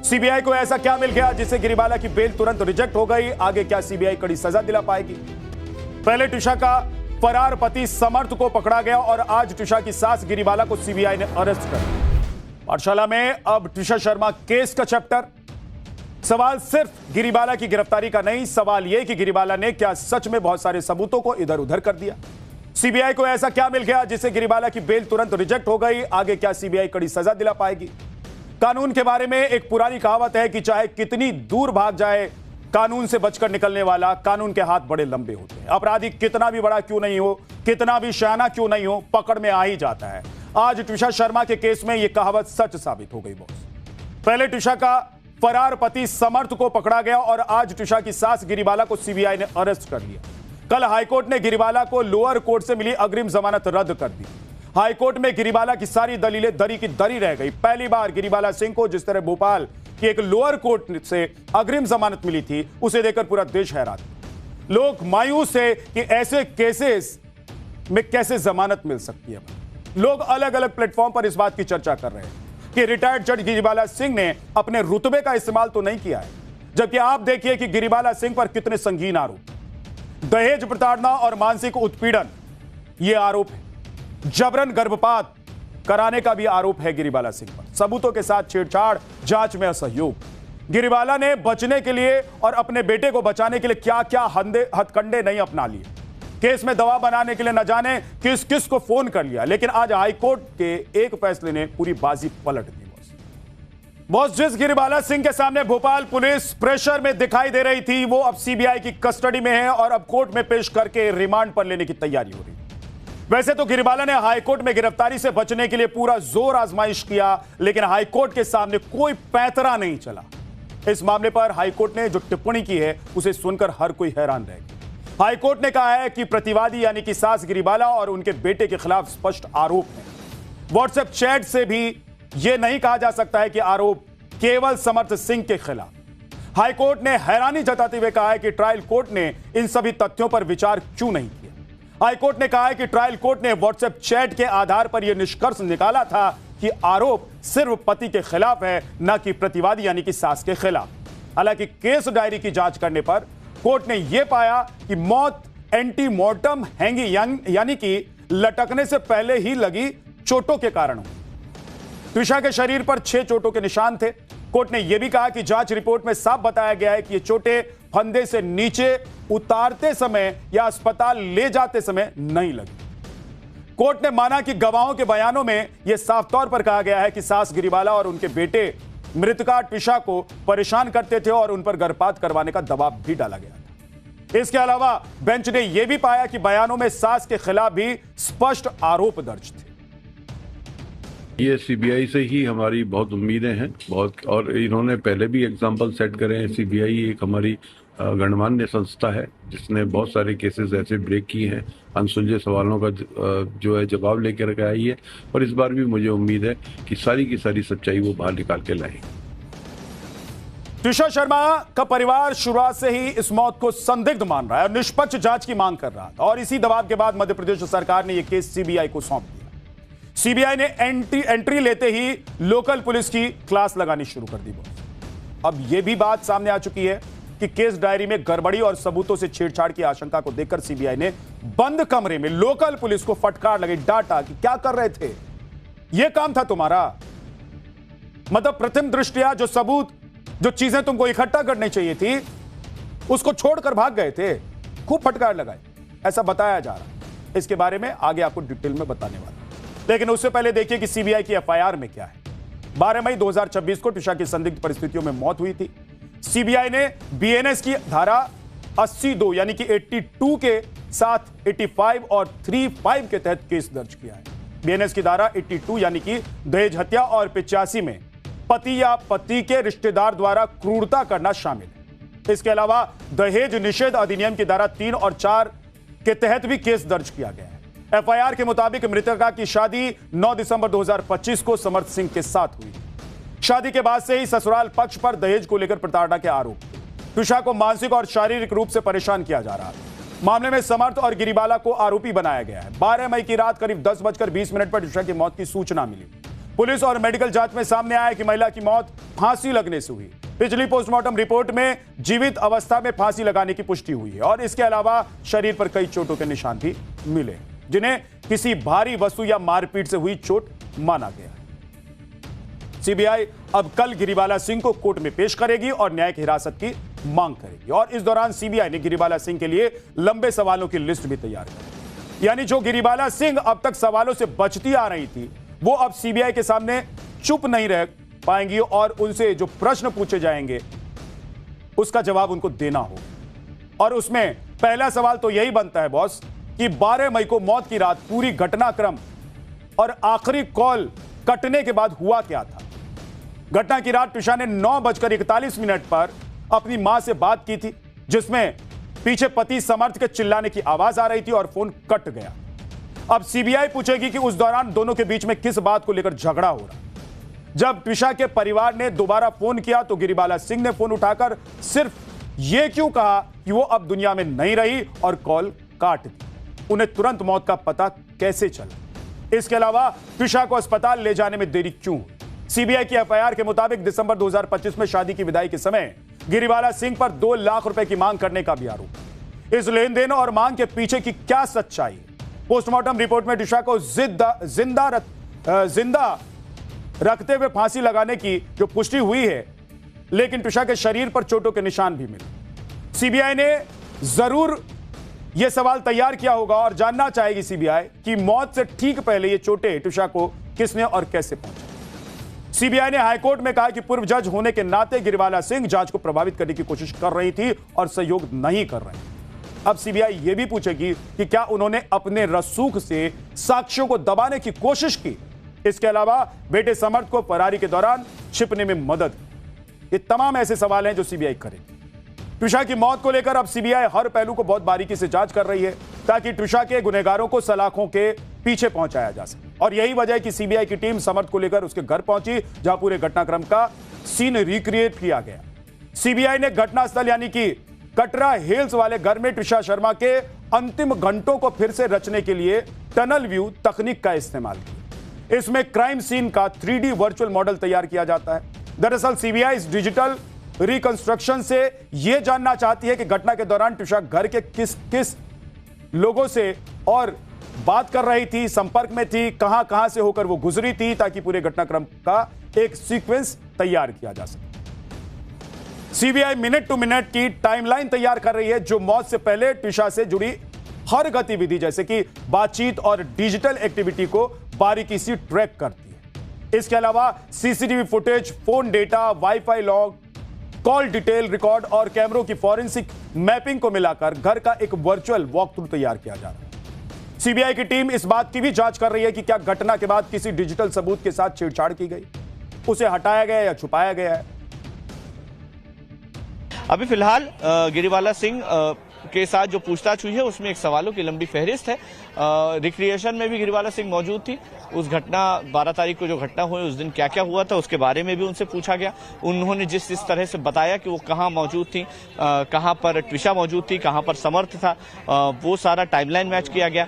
CBI को ऐसा क्या मिल गया जिससे गिरिबाला की बेल तुरंत रिजेक्ट हो गई? आगे क्या सीबीआई कड़ी सजा दिला पाएगी? पहले ट्रिशा का फरार पति समर्थ को पकड़ा गया और आज ट्रिशा की सास गिरिबाला को सीबीआई ने अरेस्ट कर लिया। पाठशाला में अब ट्रिशा शर्मा केस का चैप्टर। सवाल सिर्फ गिरिबाला की गिरफ्तारी का नहीं, सवाल यह कि गिरिबाला ने क्या सच में बहुत सारे सबूतों को इधर उधर कर दिया? सीबीआई को ऐसा क्या मिल गया जिससे गिरिबाला की बेल तुरंत रिजेक्ट हो गई? आगे क्या सीबीआई कड़ी सजा दिला पाएगी? कानून के बारे में एक पुरानी कहावत है कि चाहे कितनी दूर भाग जाए, कानून से बचकर निकलने वाला, कानून के हाथ बड़े लंबे होते हैं। अपराधी कितना भी बड़ा क्यों नहीं हो, कितना भी शयाना क्यों नहीं हो, पकड़ में आ ही जाता है। आज ट्रिशा शर्मा के केस में यह कहावत सच साबित हो गई बॉस। पहले ट्रिशा का फरार पति समर्थ को पकड़ा गया और आज ट्रिशा की सास गिरिबाला को सीबीआई ने अरेस्ट कर लिया। कल हाईकोर्ट ने गिरिबाला को लोअर कोर्ट से मिली अग्रिम जमानत रद्द कर दी। हाईकोर्ट में गिरिबाला की सारी दलीलें दरी की दरी रह गई। पहली बार गिरिबाला सिंह को जिस तरह भोपाल की एक लोअर कोर्ट से अग्रिम जमानत मिली थी, उसे देखकर पूरा देश हैरान। लोग मायूस है कि ऐसे केसेस में कैसे जमानत मिल सकती है। लोग अलग अलग प्लेटफॉर्म पर इस बात की चर्चा कर रहे हैं कि रिटायर्ड जज गिरिबाला सिंह ने अपने रुतबे का इस्तेमाल तो नहीं किया है, जबकि आप देखिए कि गिरिबाला सिंह पर कितने संगीन आरोप, दहेज प्रताड़ना और मानसिक उत्पीड़न ये आरोप है। जबरन गर्भपात कराने का भी आरोप है गिरिबाला सिंह पर। सबूतों के साथ छेड़छाड़, जांच में असहयोग। गिरिबाला ने बचने के लिए और अपने बेटे को बचाने के लिए क्या क्या हथकंडे नहीं अपना लिए। केस में दवा बनाने के लिए न जाने किस किस को फोन कर लिया, लेकिन आज हाईकोर्ट के एक फैसले ने पूरी बाजी पलट दी। बॉस, जिस गिरिबाला सिंह के सामने भोपाल पुलिस प्रेशर में दिखाई दे रही थी, वो अब सीबीआई की कस्टडी में है और अब कोर्ट में पेश करके रिमांड पर लेने की तैयारी हो रही है। वैसे तो गिरिबाला ने हाईकोर्ट में गिरफ्तारी से बचने के लिए पूरा जोर आजमाइश किया, लेकिन हाईकोर्ट के सामने कोई पैंतरा नहीं चला। इस मामले पर हाईकोर्ट ने जो टिप्पणी की है, उसे सुनकर हर कोई हैरान रह गया। हाईकोर्ट ने कहा है कि प्रतिवादी यानी कि सास गिरिबाला और उनके बेटे के खिलाफ स्पष्ट आरोप है। व्हाट्सएप चैट से भी यह नहीं कहा जा सकता है कि आरोप केवल समर्थ सिंह के खिलाफ। हाईकोर्ट ने हैरानी जताते हुए कहा है कि ट्रायल कोर्ट ने इन सभी तथ्यों पर विचार क्यों नहीं किया। हाईकोर्ट ने कहा है कि ट्रायल कोर्ट ने व्हाट्सएप चैट के आधार पर यह निष्कर्ष निकाला था कि आरोप सिर्फ पति के खिलाफ है, न कि प्रतिवादी यानी कि सास के खिलाफ। हालांकि केस डायरी की जांच करने पर कोर्ट ने यह पाया कि मौत एंटीमॉर्टम हैंगिंग यानी कि लटकने से पहले ही लगी चोटों के कारण हुई। ट्रिशा के शरीर पर 6 चोटों के निशान थे। कोर्ट ने यह भी कहा कि जांच रिपोर्ट में साफ बताया गया है कि ये चोटें फंदे से नीचे उतारते समय या अस्पताल ले जाते समय नहीं लगी। कोर्ट ने माना कि गवाहों के बयानों में यह साफ तौर पर कहा गया है कि सास गिरिबाला और उनके बेटे मृतका ट्रिशा को परेशान करते थे और उन पर गर्भपात करवाने का दबाव भी डाला गया था। इसके अलावा बेंच ने यह भी पाया कि बयानों में सास के खिलाफ भी स्पष्ट आरोप दर्ज थे। ये सीबीआई से ही हमारी बहुत उम्मीदें हैं, बहुत, और इन्होंने पहले भी एग्जाम्पल सेट करे हैं। सीबीआई एक हमारी गणमान्य संस्था है जिसने बहुत सारे केसेस ऐसे ब्रेक किए हैं, अनसुलझे सवालों का जो है जवाब लेकर के आई है, और इस बार भी मुझे उम्मीद है कि सारी की सारी सच्चाई वो बाहर निकाल के लाएगी। ट्रिशा शर्मा का परिवार शुरुआत से ही इस मौत को संदिग्ध मान रहा है और निष्पक्ष जांच की मांग कर रहा था, और इसी दबाव के बाद मध्य प्रदेश सरकार ने यह केस सीबीआई को सौंप दिया। सीबीआई ने एंट्री लेते ही लोकल पुलिस की क्लास लगानी शुरू कर दी। अब यह भी बात सामने आ चुकी है कि केस डायरी में गड़बड़ी और सबूतों से छेड़छाड़ की आशंका को देखकर सीबीआई ने बंद कमरे में लोकल पुलिस को फटकार लगी, डांटा कि क्या कर रहे थे, यह काम था तुम्हारा। मतलब प्रथम दृष्टया जो सबूत, जो चीजें तुमको इकट्ठा करनी चाहिए थी, उसको छोड़कर भाग गए थे। खूब फटकार लगाए, ऐसा बताया जा रहा है। इसके बारे में आगे आपको डिटेल में बताने वाला, लेकिन उससे पहले देखिए कि सीबीआई की एफआईआर में क्या है। 12 मई 2026 को ट्रिशा की संदिग्ध परिस्थितियों में मौत हुई थी। सीबीआई ने बीएनएस की धारा 82 यानी कि 82 के साथ 85 और 35 के तहत केस दर्ज किया है। बीएनएस की धारा 82 यानी कि दहेज हत्या और 85 में पति या पति के रिश्तेदार द्वारा क्रूरता करना शामिल है। इसके अलावा दहेज निषेध अधिनियम की धारा 3 और 4 के तहत भी केस दर्ज किया गया है। एफआईआर के मुताबिक मृतका की शादी 9 दिसंबर 2025 को समर्थ सिंह के साथ हुई। शादी के बाद से ही ससुराल पक्ष पर दहेज को लेकर प्रताड़ना के आरोप थे। ट्रिशा को मानसिक और शारीरिक रूप से परेशान किया जा रहा था। मामले में समर्थ और गिरिबाला को आरोपी बनाया गया है। 12 मई की रात करीब 10:20 पर ट्रिशा की मौत की सूचना मिली। पुलिस और मेडिकल जांच में सामने आया कि महिला की मौत फांसी लगने से हुई। पिछली पोस्टमार्टम रिपोर्ट में जीवित अवस्था में फांसी लगाने की पुष्टि हुई है और इसके अलावा शरीर पर कई चोटों के निशान भी मिले, जिन्हें किसी भारी वस्तु या मारपीट से हुई चोट माना गया। सीबीआई अब कल गिरिबाला सिंह को कोर्ट में पेश करेगी और न्यायिक हिरासत की मांग करेगी और इस दौरान सीबीआई ने गिरिबाला सिंह के लिए लंबे सवालों की लिस्ट भी तैयार की। यानी जो गिरिबाला सिंह अब तक सवालों से बचती आ रही थी, वो अब सीबीआई के सामने चुप नहीं रह पाएंगी और उनसे जो प्रश्न पूछे जाएंगे उसका जवाब उनको देना हो। और उसमें पहला सवाल तो यही बनता है बॉस कि 12 मई को मौत की रात पूरी घटनाक्रम और आखिरी कॉल कटने के बाद हुआ क्या था। घटना की रात ट्विशा ने 9:41 पर अपनी मां से बात की थी, जिसमें पीछे पति समर्थ के चिल्लाने की आवाज आ रही थी और फोन कट गया। अब सीबीआई पूछेगी कि उस दौरान दोनों के बीच में किस बात को लेकर झगड़ा हो रहा। जब ट्विशा के परिवार ने दोबारा फोन किया तो गिरिबाला सिंह ने फोन उठाकर सिर्फ यह क्यों कहा कि वो अब दुनिया में नहीं रही और कॉल काट दी। उन्हें तुरंत मौत का पता कैसे चला। इसके अलावा ट्विशा को अस्पताल ले जाने में देरी क्यों हुई। सीबीआई की एफआईआर के मुताबिक दिसंबर 2025 में शादी की विदाई के समय गिरिबाला सिंह पर 2 लाख रुपए की मांग करने का भी आरोप। इस लेन देन और मांग के पीछे की क्या सच्चाई है। पोस्टमार्टम रिपोर्ट में ट्विशा को जिंदा रखते हुए फांसी लगाने की जो पुष्टि हुई है, लेकिन ट्विशा के शरीर पर चोटों के निशान भी मिले। सीबीआई ने जरूर यह सवाल तैयार किया होगा और जानना चाहेगी सीबीआई कि मौत से ठीक पहले ये चोटें ट्विशा को किसने और कैसे पहुंचाई। सीबीआई ने हाईकोर्ट में कहा कि पूर्व जज होने के नाते गिरिबाला सिंह जांच को प्रभावित करने की कोशिश कर रही थी और सहयोग नहीं कर रहे। अब सीबीआई यह भी पूछेगी कि क्या उन्होंने अपने रसूख से साक्ष्यों को दबाने की कोशिश की। इसके अलावा बेटे समर्थ को फरारी के दौरान छिपने में मदद। ये तमाम ऐसे सवाल हैं जो सीबीआई करेगी। ट्विशा की मौत को लेकर अब सीबीआई हर पहलू को बहुत बारीकी से जांच कर रही है ताकि ट्विशा के गुनहगारों को सलाखों के पीछे पहुंचाया जा सके। और यही वजह है कि सीबीआई की टीम समर्थ को लेकर उसके घर पहुंची, जहां पूरे घटनाक्रम का सीन रिक्रिएट किया गया। सीबीआई ने घटनास्थल यानी कि कटरा हिल्स वाले घर में ट्विशा शर्मा के अंतिम घंटों को फिर से रचने के लिए टनल व्यू तकनीक का इस्तेमाल किया। इसमें क्राइम सीन का 3D वर्चुअल मॉडल तैयार किया जाता है। दरअसल सीबीआई इस डिजिटल रिकंस्ट्रक्शन से यह जानना चाहती है कि घटना के दौरान ट्विशा घर के किस किस लोगों से और बात कर रही थी, संपर्क में थी, कहां कहां से होकर वो गुजरी थी, ताकि पूरे घटनाक्रम का एक सीक्वेंस तैयार किया जा सके। सीबीआई मिनट टू मिनट की टाइमलाइन तैयार कर रही है, जो मौत से पहले ट्विशा से जुड़ी हर गतिविधि जैसे कि बातचीत और डिजिटल एक्टिविटी को बारीकी से ट्रैक करती है। इसके अलावा CCTV footage, phone data, wifi log, call detail record और कैमरों की फॉरेंसिक मैपिंग को मिलाकर घर का एक वर्चुअल वॉक थ्रू तैयार किया जा रहा है। सीबीआई की टीम इस बात की भी जांच कर रही है कि क्या घटना के बाद किसी डिजिटल सबूत के साथ छेड़छाड़ की गई, उसे हटाया गया या छुपाया गया है। अभी फिलहाल गिरिबाला सिंह के साथ जो पूछताछ हुई है उसमें एक सवालों की लंबी फहरिस्त है। रिक्रिएशन में भी गिरिबाला सिंह मौजूद थी। उस घटना 12 तारीख को जो घटना हुई उस दिन क्या क्या हुआ था उसके बारे में भी उनसे पूछा गया। उन्होंने जिस तरह से बताया कि वो कहाँ मौजूद थी, कहाँ पर ट्विशा मौजूद थी, कहाँ पर समर्थ था, वो सारा टाइमलाइन मैच किया गया।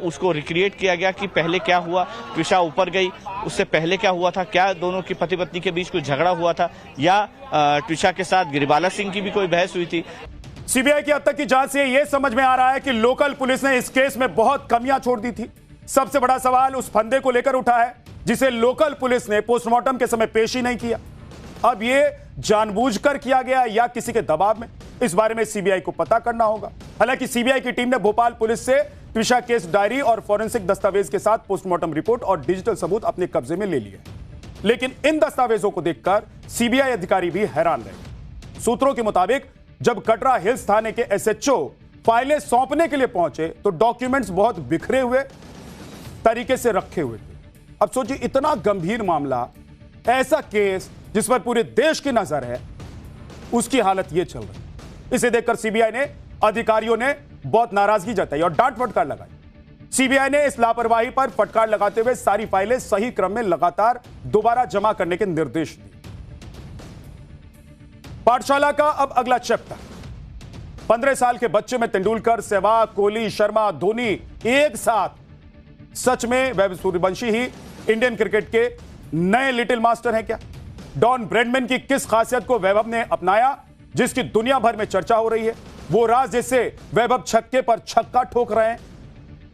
उसको रिक्रिएट किया गया कि पहले क्या हुआ, ट्विशा ऊपर गई उससे पहले क्या हुआ था, क्या दोनों की पति पत्नी के बीच कोई झगड़ा हुआ था या ट्विशा के साथ गिरिबाला सिंह की भी कोई बहस हुई थी। सीबीआई की अब तक की जांच से यह समझ में आ रहा है कि लोकल पुलिस ने इस केस में बहुत कमियां छोड़ दी थी। सबसे बड़ा सवाल उस फंदे को लेकर उठा है जिसे लोकल पुलिस ने पोस्टमार्टम के समय पेश ही नहीं किया। अब यह जानबूझकर किया गया या किसी के दबाव में, इस बारे में सीबीआई को पता करना होगा। हालांकि सीबीआई की टीम ने भोपाल पुलिस से ट्विशा केस डायरी और फॉरेंसिक दस्तावेज के साथ पोस्टमार्टम रिपोर्ट और डिजिटल सबूत अपने कब्जे में ले लिए, लेकिन इन दस्तावेजों को देखकर सीबीआई अधिकारी भी हैरान रहे। सूत्रों के मुताबिक जब कटरा हिल्स थाने के एसएचओ फाइलें सौंपने के लिए पहुंचे तो डॉक्यूमेंट्स बहुत बिखरे हुए तरीके से रखे हुए थे। अब सोचिए, इतना गंभीर मामला, ऐसा केस जिस पर पूरे देश की नजर है, उसकी हालत यह चल रही है। इसे देखकर सीबीआई ने अधिकारियों ने बहुत नाराजगी जताई और डांट फटकार लगाई। सीबीआई ने इस लापरवाही पर फटकार लगाते हुए सारी फाइलें सही क्रम में लगातार दोबारा जमा करने के निर्देश दिए। पाठशाला का अब अगला चैप्टर। 15 साल के बच्चे में तेंदुलकर, सहवाग, कोहली, शर्मा, धोनी एक साथ। सच में वैभव सूर्यवंशी ही इंडियन क्रिकेट के नए लिटिल मास्टर हैं क्या? डॉन ब्रेडमैन की किस खासियत को वैभव ने अपनाया जिसकी दुनिया भर में चर्चा हो रही है? वो राज जिससे वैभव छक्के पर छक्का ठोक रहे हैं?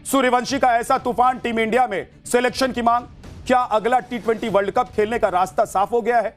सूर्यवंशी का ऐसा तूफान टीम इंडिया में सिलेक्शन की मांग? क्या अगला T20 वर्ल्ड कप खेलने का रास्ता साफ हो गया है?